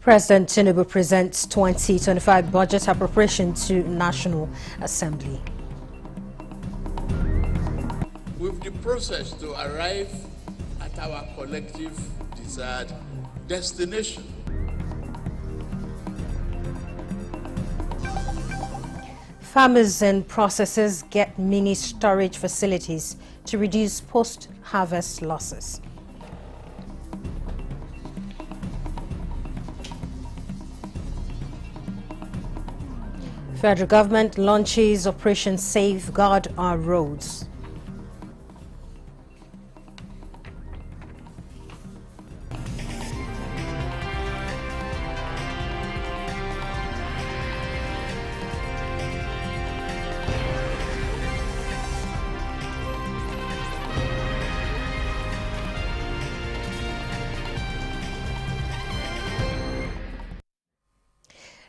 President Tinubu presents 2025 budget appropriation to National Assembly. With the process to arrive at our collective desired destination. Farmers and processors get mini storage facilities to reduce post-harvest losses. Federal government launches Operation Safeguard Our Roads.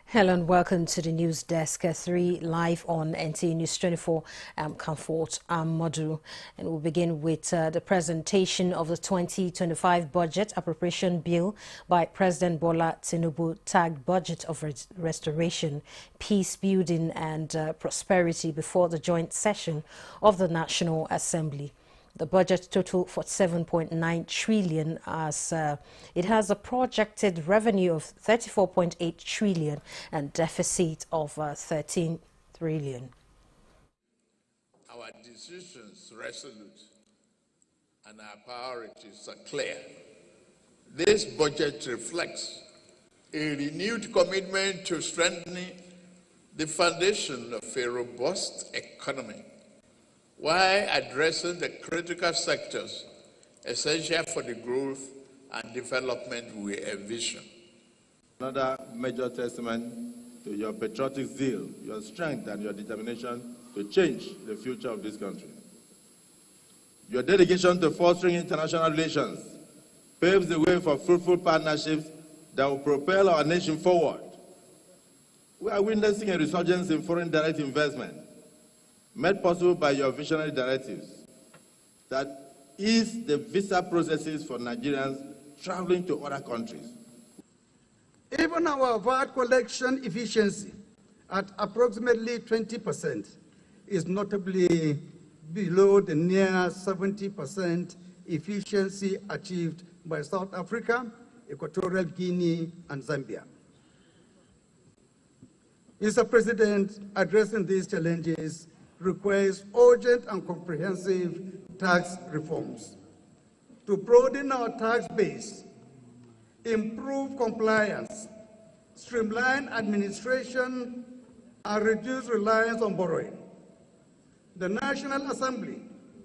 Hello and welcome to the News Desk 3 live on NTA News 24. Comfort Modu, and we'll begin with the presentation of the 2025 budget appropriation bill by President Bola Tinubu, tagged Budget of Restoration, Peace Building and Prosperity before the joint session of the National Assembly. The budget total for 7.9 trillion as it has a projected revenue of 34.8 trillion and deficit of 13 trillion. Our decisions resolute and our priorities are clear. This budget reflects a renewed commitment to strengthening the foundation of a robust economy, while addressing the critical sectors essential for the growth and development we envision. Another major testament to your patriotic zeal, your strength, and your determination to change the future of this country. Your dedication to fostering international relations paves the way for fruitful partnerships that will propel our nation forward. We are witnessing a resurgence in foreign direct investment, made possible by your visionary directives that ease the visa processes for Nigerians traveling to other countries. Even our VAT collection efficiency at approximately 20% is notably below the near 70% efficiency achieved by South Africa, Equatorial Guinea, and Zambia. Mr. President, addressing these challenges requires urgent and comprehensive tax reforms to broaden our tax base, improve compliance, streamline administration, and reduce reliance on borrowing. The National Assembly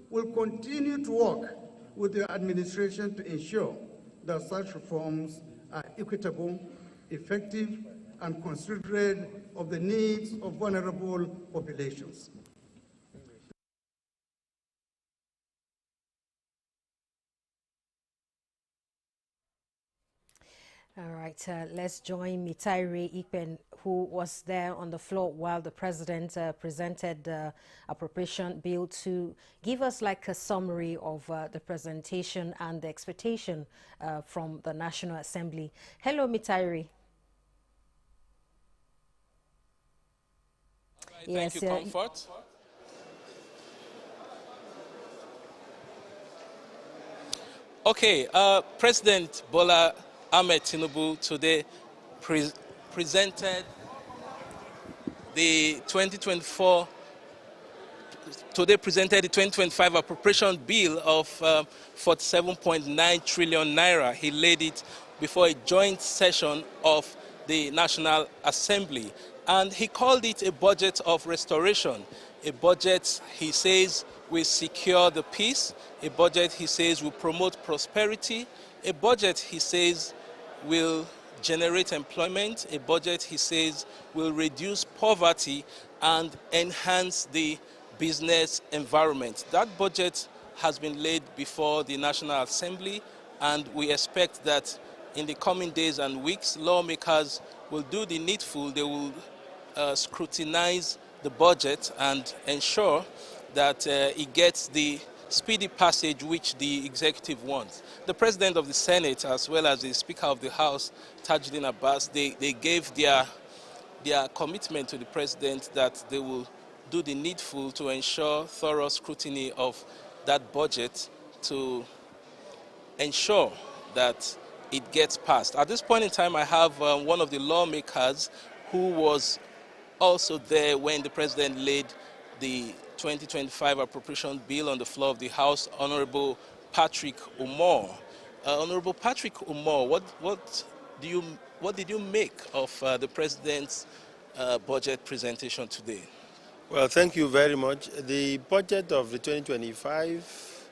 will continue to work with the administration to ensure that such reforms are equitable, effective, and considerate of the needs of vulnerable populations. All right, let's join Mitaire Ikpen, who was there on the floor while the president presented the appropriation bill, to give us like a summary of the presentation and the expectation from the National Assembly. Hello, Mitaire. Thank you, Comfort. Okay, President Bola Ahmed Tinubu today presented the 2025 appropriation bill of 47.9 trillion naira. He laid it before a joint session of the National Assembly, and he called it a budget of restoration. A budget, he says, will secure the peace. A budget, he says, will promote prosperity. A budget, he says, will generate employment. A budget, he says, will reduce poverty and enhance the business environment. That budget has been laid before the National Assembly, and we expect that in the coming days and weeks, lawmakers will do the needful. They will scrutinize the budget and ensure that it gets the speedy passage which the executive wants. The President of the Senate, as well as the Speaker of the House, Tajuddin Abbas, they gave their commitment to the President that they will do the needful to ensure thorough scrutiny of that budget to ensure that it gets passed. At this point in time, I have one of the lawmakers who was also there when the President laid the 2025 appropriation bill on the floor of the House, Honorable Patrick Umar. Honorable Patrick Umar, what did you make of the President's budget presentation today? Well, thank you very much. The budget of the 2025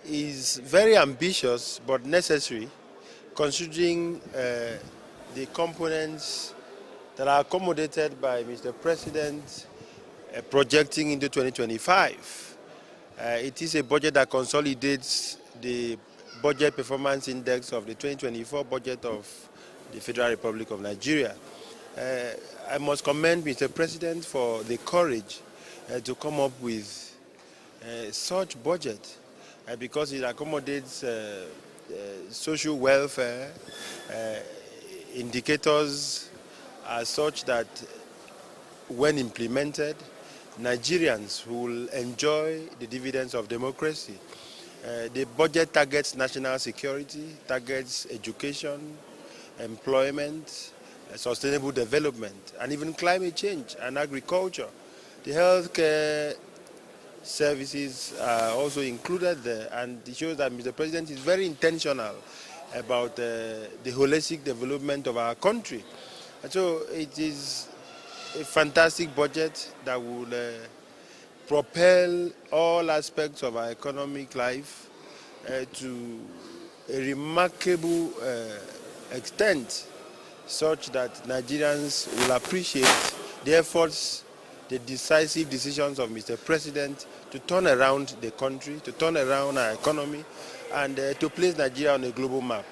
is very ambitious but necessary, considering the components that are accommodated by Mr. President projecting into 2025. It is a budget that consolidates the budget performance index of the 2024 budget of the Federal Republic of Nigeria. I must commend Mr. President for the courage to come up with such budget because it accommodates social welfare indicators as such that when implemented, Nigerians will enjoy the dividends of democracy. The budget targets national security, targets education, employment, sustainable development, and even climate change and agriculture. The healthcare services are also included there, and it shows that Mr. President is very intentional about the holistic development of our country. And so it is a fantastic budget that will propel all aspects of our economic life to a remarkable extent, such that Nigerians will appreciate the efforts, the decisive decisions of Mr. President to turn around the country, to turn around our economy, and to place Nigeria on a global map.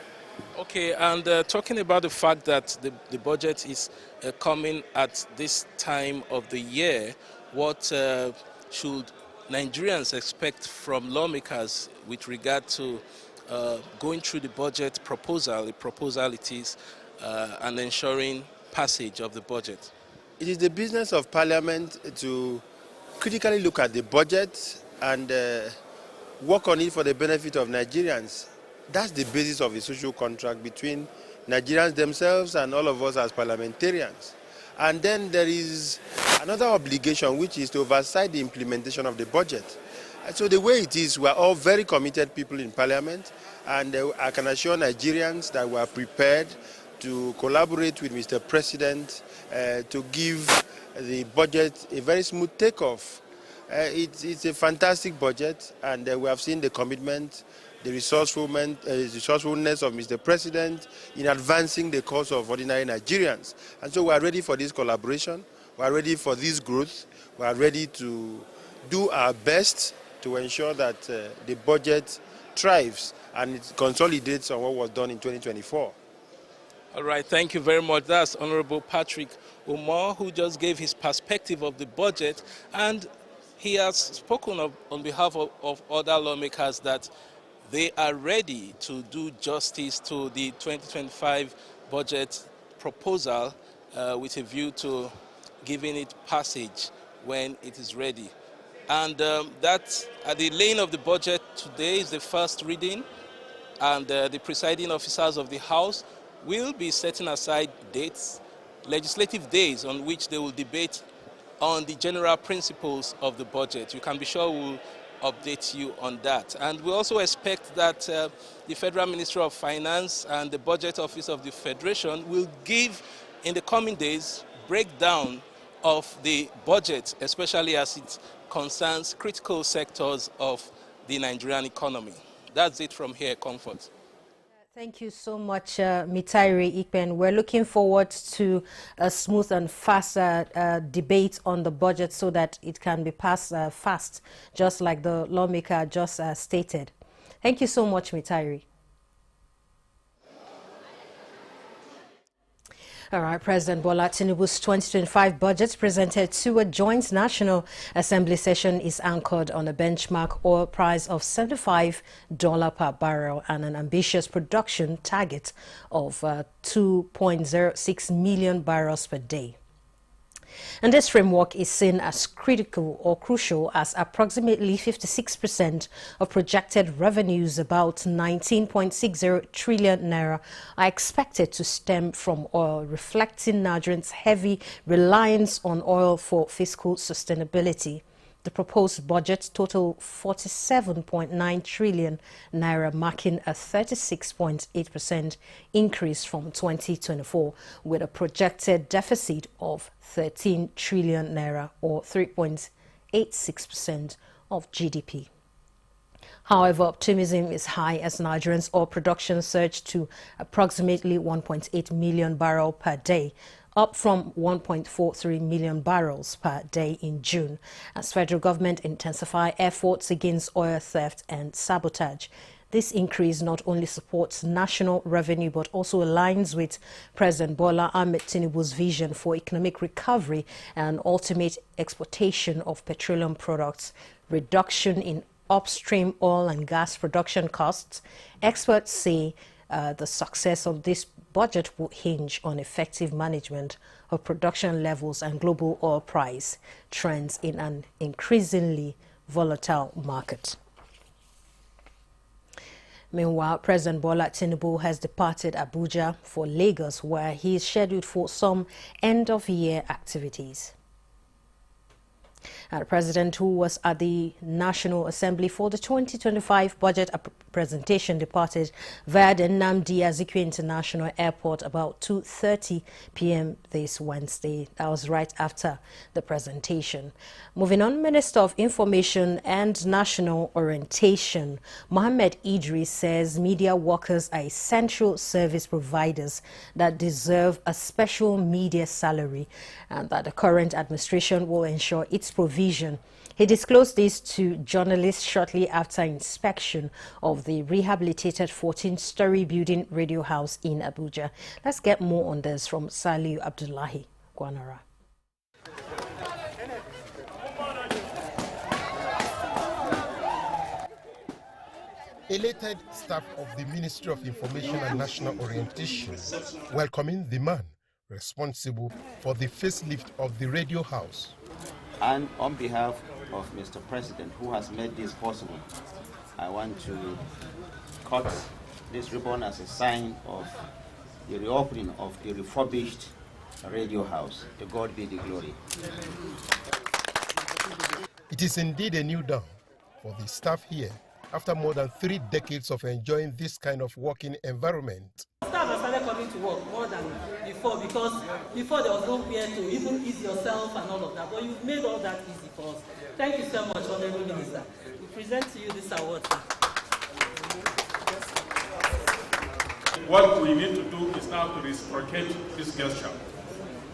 Okay, and talking about the fact that the budget is coming at this time of the year, what should Nigerians expect from lawmakers with regard to going through the budget proposal, it is, and ensuring passage of the budget? It is the business of Parliament to critically look at the budget and work on it for the benefit of Nigerians. That's the basis of a social contract between Nigerians themselves and all of us as parliamentarians. And then there is another obligation, which is to oversight the implementation of the budget. And so the way it is, we are all very committed people in Parliament, and I can assure Nigerians that we are prepared to collaborate with Mr. President to give the budget a very smooth takeoff. It's a fantastic budget, and we have seen the commitment, the resourcefulness of Mr. President in advancing the cause of ordinary Nigerians. And so we are ready for this collaboration, we are ready for this growth, we are ready to do our best to ensure that the budget thrives and it consolidates on what was done in 2024. All right, thank you very much. That's Honorable Patrick Umar, who just gave his perspective of the budget, and he has spoken on behalf of other lawmakers that they are ready to do justice to the 2025 budget proposal with a view to giving it passage when it is ready. And that at the laying of the budget today is the first reading, and the presiding officers of the House will be setting aside dates, legislative days, on which they will debate on the general principles of the budget. You can be sure we'll update you on that. And we also expect that the Federal Ministry of Finance and the Budget Office of the Federation will give, in the coming days, breakdown of the budget, especially as it concerns critical sectors of the Nigerian economy. That's it from here, Comfort. Thank you so much, Mitairi Ikpen. We're looking forward to a smooth and fast debate on the budget so that it can be passed fast, just like the lawmaker just stated. Thank you so much, Mitairi. All right, President Bola Tinubu's 2025 budget presented to a joint National Assembly session is anchored on a benchmark oil price of $75 per barrel and an ambitious production target of 2.06 million barrels per day. And this framework is seen as critical or crucial as approximately 56% of projected revenues, about 19.60 trillion naira, are expected to stem from oil, reflecting Nigerians' heavy reliance on oil for fiscal sustainability. The proposed budget total 47.9 trillion naira, marking a 36.8% increase from 2024, with a projected deficit of 13 trillion naira or 3.86% of GDP. However, optimism is high as Nigerians' oil production surged to approximately 1.8 million barrels per day, up from 1.43 million barrels per day in June, as federal government intensify efforts against oil theft and sabotage. This increase not only supports national revenue but also aligns with President Bola Ahmed Tinubu's vision for economic recovery and ultimate exportation of petroleum products, reduction in upstream oil and gas production costs. Experts say the success of this budget will hinge on effective management of production levels and global oil price trends in an increasingly volatile market. Meanwhile, President Bola Tinubu has departed Abuja for Lagos, where he is scheduled for some end-of-year activities. The president, who was at the National Assembly for the 2025 budget presentation, departed via the Nnamdi Azikiwe International Airport about 2:30 p.m. this Wednesday. That was right after the presentation. Moving on, Minister of Information and National Orientation, Mohammed Idris, says media workers are essential service providers that deserve a special media salary and that the current administration will ensure its provision. He disclosed this to journalists shortly after inspection of the rehabilitated 14-story building Radio House in Abuja. Let's get more on this from Saliu Abdullahi Gwanara. Elated staff of the Ministry of Information and National Orientation welcoming the man responsible for the facelift of the Radio House. And on behalf of Mr. President, who has made this possible, I want to cut this ribbon as a sign of the reopening of the refurbished Radio House. To God be the glory. It is indeed a new dawn for the staff here after more than 3 decades of enjoying this kind of working environment. Staff have started coming to work more than before, because before there was nowhere to even ease yourself and all of that, but you've made all that easy for us. Thank you so much, Honorable Minister. We present to you this award. What we need to do is now to reciprocate this gesture.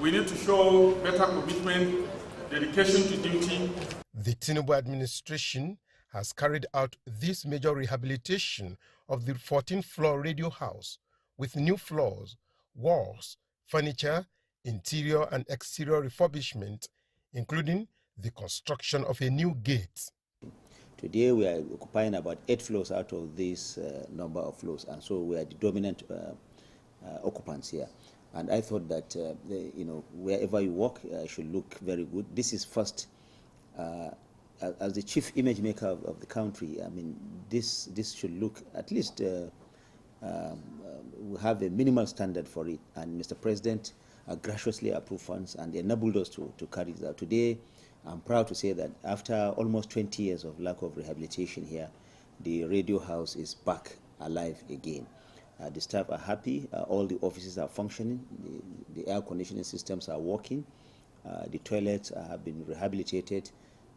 We need to show better commitment, dedication to duty. The Tinubu administration has carried out this major rehabilitation of the 14th-floor Radio House with new floors, walls, furniture, interior and exterior refurbishment, including the construction of a new gate. Today we are occupying about 8 floors out of this number of floors, and so we are the dominant occupants here. And I thought that wherever you walk should look very good. This is first. As the chief image maker of the country, I mean, this should look at least we have a minimal standard for it, and Mr. President graciously approved funds and enabled us to carry it out. Today, I'm proud to say that after almost 20 years of lack of rehabilitation here, the Radio House is back alive again. The staff are happy, all the offices are functioning, the air conditioning systems are working, the toilets have been rehabilitated,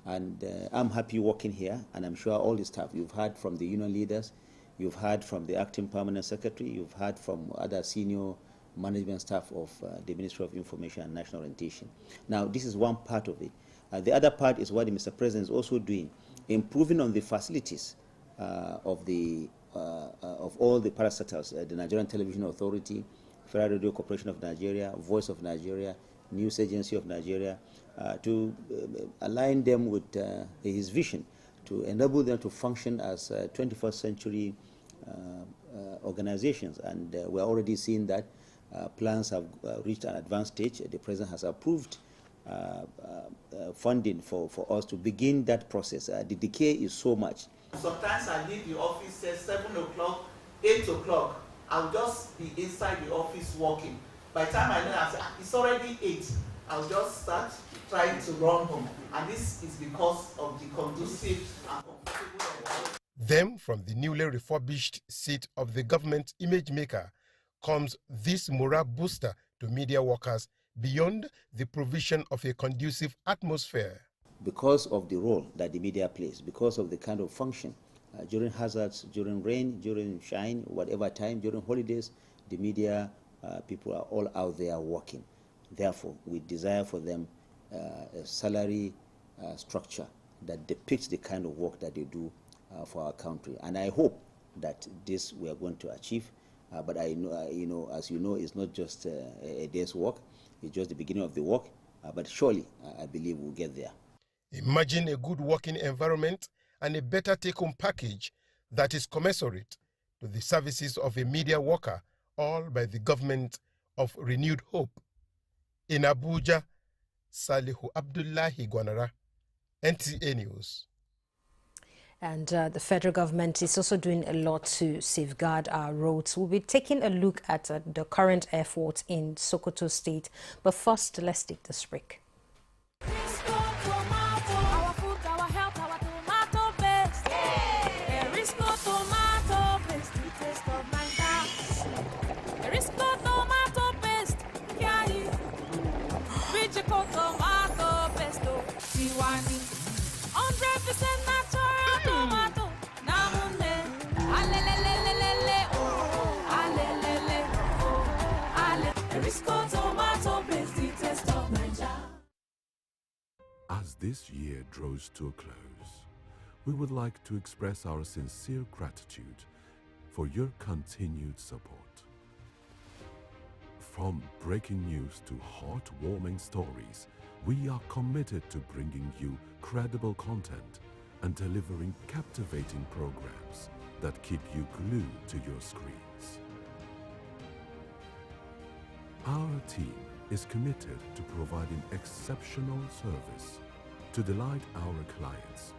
and I'm happy working here, and I'm sure all the staff, you've heard from the union leaders, you've heard from the acting permanent secretary, you've heard from other senior management staff of the Ministry of Information and National Orientation. Now, this is one part of it. The other part is what the Mr. President is also doing, improving on the facilities of all the parastatals, the Nigerian Television Authority, Federal Radio Corporation of Nigeria, Voice of Nigeria, News Agency of Nigeria, to align them with his vision, to enable them to function as 21st century organizations. And we're already seeing that plans have reached an advanced stage. The President has approved funding for us to begin that process. The decay is so much. Sometimes I leave the office at 7 o'clock, 8 o'clock. I'll just be inside the office working. By the time I know it's already 8, I'll just start trying to run home. And this is because of the conducive and comfortable environment. Then, from the newly refurbished seat of the government image maker, comes this morale booster to media workers beyond the provision of a conducive atmosphere. Because of the role that the media plays, because of the kind of function, during hazards, during rain, during shine, whatever time, during holidays, the media people are all out there working. Therefore, we desire for them a salary structure that depicts the kind of work that they do for our country. And I hope that this we are going to achieve. But I know, as you know, it's not just a day's work. It's just the beginning of the work. But surely, I believe we'll get there. Imagine a good working environment and a better take-home package that is commensurate to the services of a media worker, all by the government of renewed hope. In Abuja, Salihu Abdullahi Gwanara, NTA News. And the federal government is also doing a lot to safeguard our roads. We'll be taking a look at the current efforts in Sokoto State. But first, let's take this break. As this year draws to a close, we would like to express our sincere gratitude for your continued support. From breaking news to heartwarming stories, we are committed to bringing you credible content and delivering captivating programs that keep you glued to your screens. Our team is committed to providing exceptional service to delight our clients.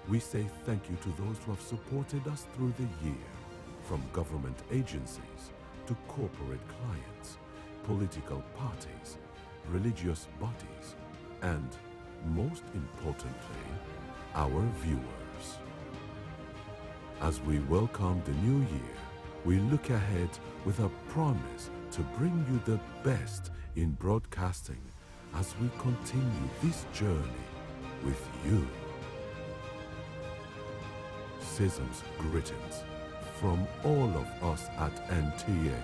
We say thank you to those who have supported us through the year, from government agencies to corporate clients, political parties, religious bodies, and, most importantly, our viewers. As we welcome the new year, we look ahead with a promise to bring you the best in broadcasting as we continue this journey with you. Season's greetings from all of us at NTA.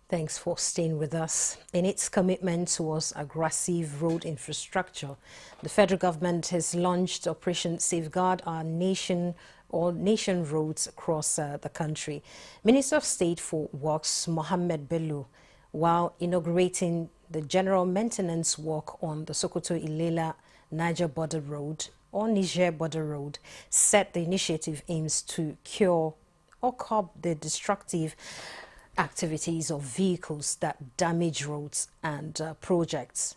Thanks for staying with us. In its commitment towards aggressive road infrastructure, the federal government has launched Operation Safeguard Our Nation or nation roads across the country. Minister of State for Works, Mohammed Bello, while inaugurating the general maintenance work on the Sokoto-Ilela Niger Border Road or Niger Border Road, said the initiative aims to cure or curb the destructive activities of vehicles that damage roads and projects.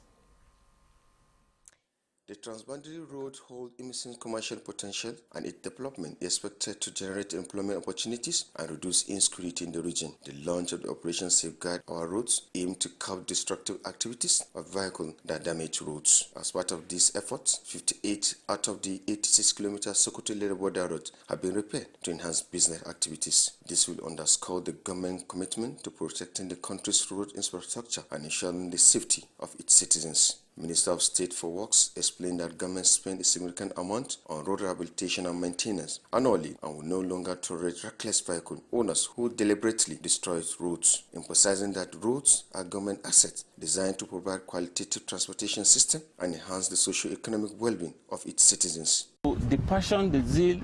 The transboundary road holds immense commercial potential, and its development is expected to generate employment opportunities and reduce insecurity in the region. The launch of the Operation Safeguard Our Roads aimed to curb destructive activities of vehicles that damage roads. As part of these efforts, 58 out of the 86 kilometers Sokoto-Ilela border road have been repaired to enhance business activities. This will underscore the government's commitment to protecting the country's road infrastructure and ensuring the safety of its citizens. Minister of State for Works explained that government spent a significant amount on road rehabilitation and maintenance annually and will no longer tolerate reckless vehicle owners who deliberately destroy roads, emphasizing that roads are government assets designed to provide qualitative transportation system and enhance the socio-economic well-being of its citizens. The passion, the zeal,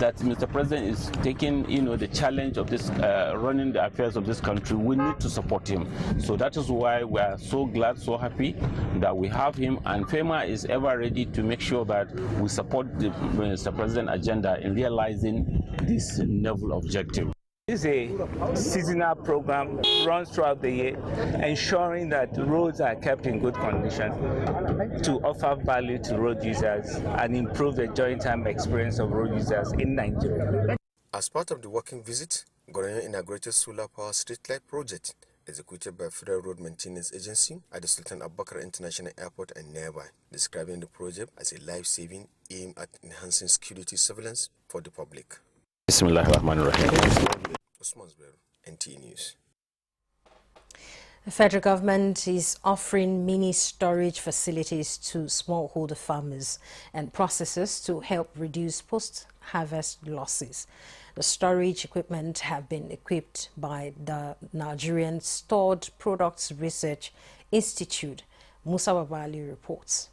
that Mr. President is taking, the challenge of this, running the affairs of this country, we need to support him. So that is why we are so glad, so happy that we have him, and FEMA is ever ready to make sure that we support the Mr. President agenda in realizing this noble objective. This is a seasonal program, runs throughout the year, ensuring that roads are kept in good condition to offer value to road users and improve the joint-time experience of road users in Nigeria. As part of the working visit, Goronyo inaugurated solar power streetlight project executed by Federal Road Maintenance Agency at the Sultan Abubakar International Airport and nearby, describing the project as a life-saving aim at enhancing security surveillance for the public. Bismillahirrahmanirrahim. Osman Zubairu, NTA News. The federal government is offering mini storage facilities to smallholder farmers and processors to help reduce post-harvest losses. The storage equipment have been equipped by the Nigerian Stored Products Research Institute. Musa Babali reports.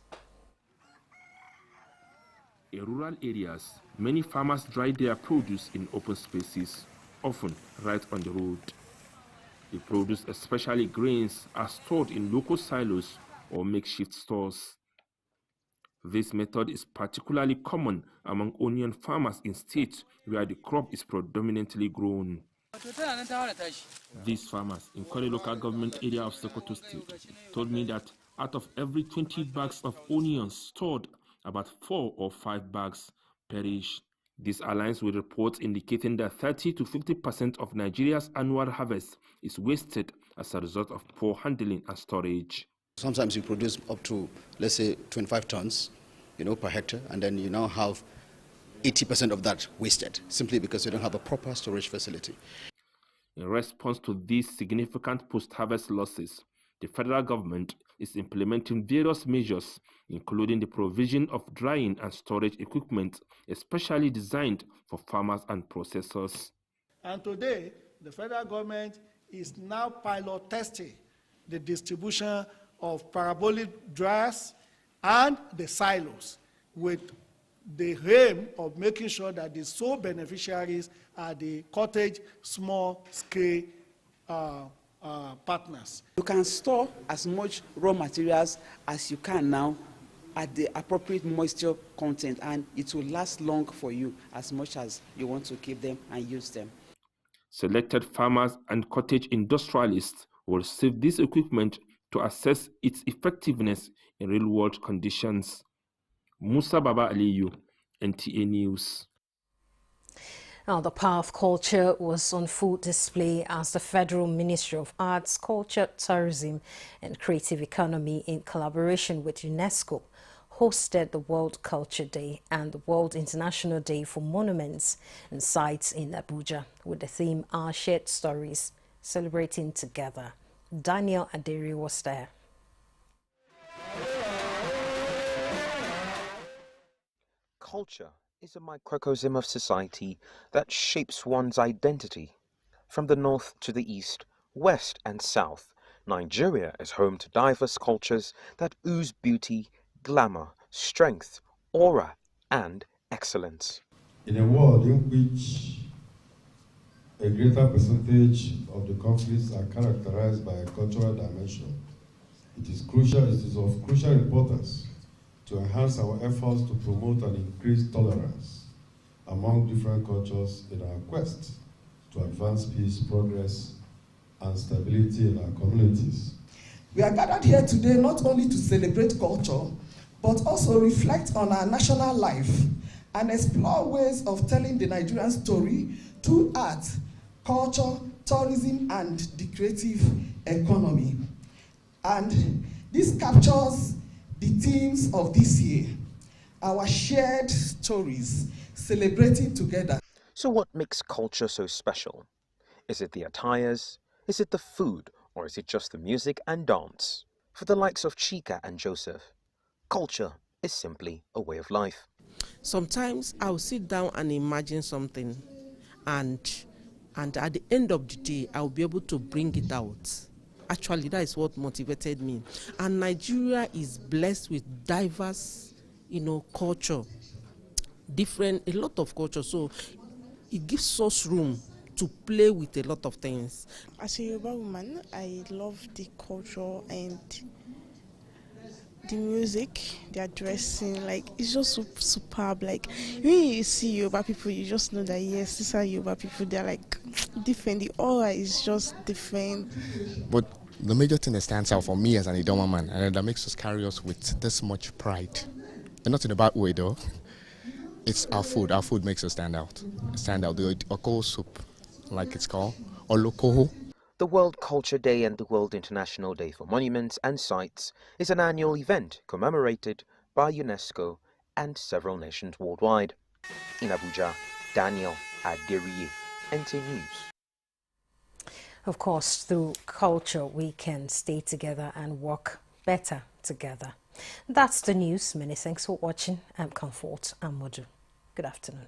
In rural areas, many farmers dry their produce in open spaces, often right on the road. The produce, especially grains, are stored in local silos or makeshift stores. This method is particularly common among onion farmers in states where the crop is predominantly grown. These farmers in Kore local government area of Sokoto State told me that out of every 20 bags of onions stored, about 4 or 5 bags perish. This aligns with reports indicating that 30 to 50% of Nigeria's annual harvest is wasted as a result of poor handling and storage. Sometimes you produce up to, let's say, 25 tons, per hectare, and then you now have 80% of that wasted, simply because you don't have a proper storage facility. In response to these significant post-harvest losses, the federal government is implementing various measures, including the provision of drying and storage equipment, especially designed for farmers and processors. And today, the federal government is now pilot testing the distribution of parabolic dryers and the silos, with the aim of making sure that the sole beneficiaries are the cottage small-scale partners. You can store as much raw materials as you can now at the appropriate moisture content, and it will last long for you as much as you want to keep them and use them. Selected farmers and cottage industrialists will receive this equipment to assess its effectiveness in real-world conditions. Musa Baba Aliyu, NTA News. Now, the power of culture was on full display as the Federal Ministry of Arts, Culture, Tourism and Creative Economy, in collaboration with UNESCO, hosted the World Culture Day and the World International Day for Monuments and Sites in Abuja, with the theme Our Shared Stories, Celebrating Together. Daniel Aderi was there. Culture is a microcosm of society that shapes one's identity. From the north to the east, west and south, Nigeria is home to diverse cultures that ooze beauty, glamour, strength, aura, and excellence. In a world in which a greater percentage of the conflicts are characterized by a cultural dimension, it is of crucial importance to enhance our efforts to promote and increase tolerance among different cultures in our quest to advance peace, progress, and stability in our communities. We are gathered here today not only to celebrate culture, but also reflect on our national life and explore ways of telling the Nigerian story through art, culture, tourism, and the creative economy. And this captures the themes of this year, our shared stories, celebrating together. So what makes culture so special? Is it the attires? Is it the food? Or is it just the music and dance? For the likes of Chika and Joseph, culture is simply a way of life. Sometimes I'll sit down and imagine something, and at the end of the day, I'll be able to bring it out. Actually, that is what motivated me. And Nigeria is blessed with diverse, culture. a lot of culture. So it gives us room to play with a lot of things. As a Yoruba woman, I love the culture and the music, their dressing, like it's just so superb. Like when you see Yoruba people, you just know that yes, these are Yoruba people. They're like different. The aura is just different. But the major thing that stands out for me as an Idoma man, and that makes us carry us with this much pride, and not in a bad way though, it's our food. Our food makes us stand out. The Okoro soup, like it's called, Olokoho. The World Culture Day and the World International Day for Monuments and Sites is an annual event commemorated by UNESCO and several nations worldwide. In Abuja, Daniel Aderiye, NT News. Of course, through culture, we can stay together and work better together. That's the news. Many thanks for watching. I'm Comfort. I'm Modu. Good afternoon.